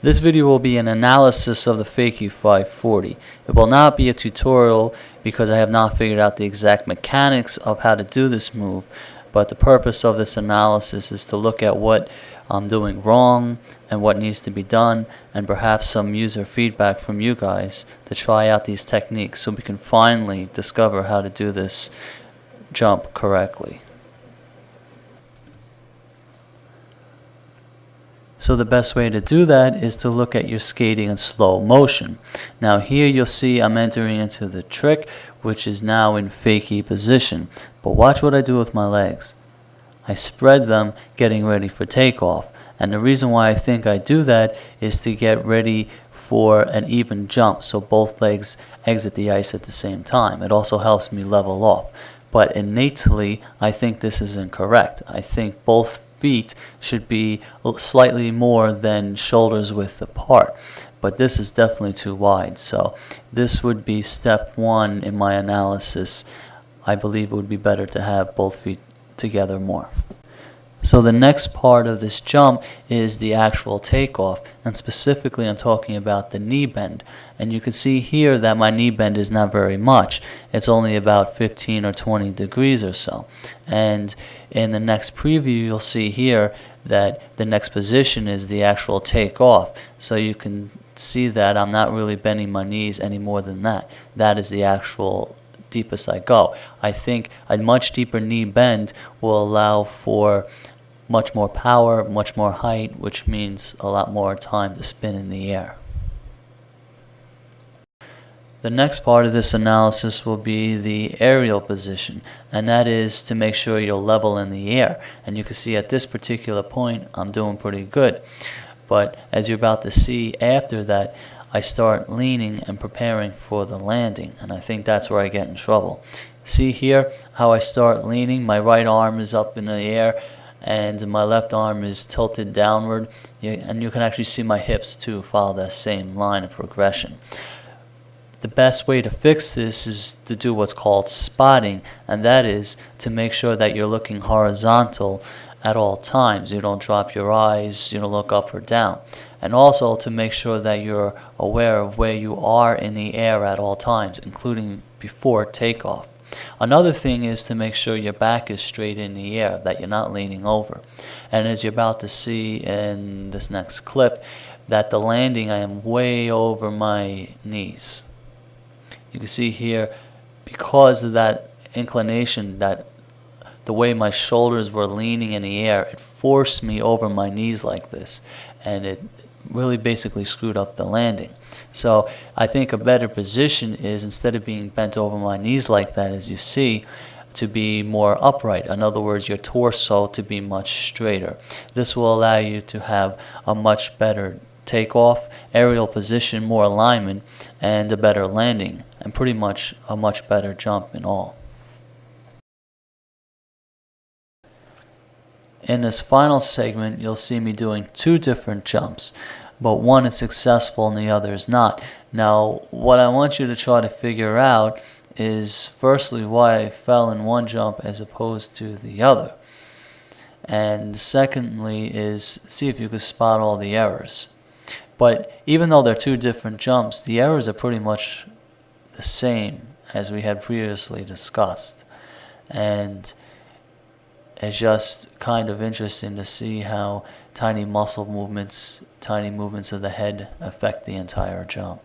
This video will be an analysis of the Fakie 540. It will not be a tutorial because I have not figured out the exact mechanics of how to do this move, but the purpose of this analysis is to look at what I'm doing wrong and what needs to be done, and perhaps some user feedback from you guys to try out these techniques so we can finally discover how to do this jump correctly. So the best way to do that is to look at your skating in slow motion. Now here you'll see I'm entering into the trick, which is now in fakie position. But watch what I do with my legs. I spread them, getting ready for takeoff. And the reason why I think I do that is to get ready for an even jump, so both legs exit the ice at the same time. It also helps me level off. But innately, I think this is incorrect. I think both feet should be slightly more than shoulders width apart, but this is definitely too wide. So this would be step one in my analysis. I believe it would be better to have both feet together more. So the next part of this jump is the actual takeoff, and specifically I'm talking about the knee bend. And you can see here that my knee bend is not very much. It's only about 15 or 20 degrees or so. And in the next preview you'll see here that the next position is the actual takeoff. So you can see that I'm not really bending my knees any more than that. That is the actual deepest I go. I think a much deeper knee bend will allow for much more power, much more height, which means a lot more time to spin in the air. The next part of this analysis will be the aerial position, and that is to make sure you're level in the air. And you can see at this particular point I'm doing pretty good, but as you're about to see after that, I start leaning and preparing for the landing, and I think that's where I get in trouble. See here how I start leaning? My right arm is up in the air and my left arm is tilted downward, and you can actually see my hips too follow that same line of progression. The best way to fix this is to do what's called spotting, and that is to make sure that you're looking horizontal at all times. You don't drop your eyes, you don't look up or down. And also to make sure that you're aware of where you are in the air at all times, including before takeoff. Another thing is to make sure your back is straight in the air, that you're not leaning over. And as you're about to see in this next clip, that the landing I am way over my knees. You can see here, because of that inclination, that the way my shoulders were leaning in the air, it forced me over my knees like this, and it really basically screwed up the landing. So I think a better position is, instead of being bent over my knees like that, as you see, to be more upright. In other words, your torso to be much straighter. This will allow you to have a much better takeoff, aerial position, more alignment, and a better landing, and pretty much a much better jump in all. In this final segment, you'll see me doing two different jumps, but one is successful and the other is not. Now, what I want you to try to figure out is, firstly, why I fell in one jump as opposed to the other. And secondly is see if you can spot all the errors. But even though they're two different jumps, the errors are pretty much the same as we had previously discussed. And it's just kind of interesting to see how tiny muscle movements, tiny movements of the head affect the entire jump.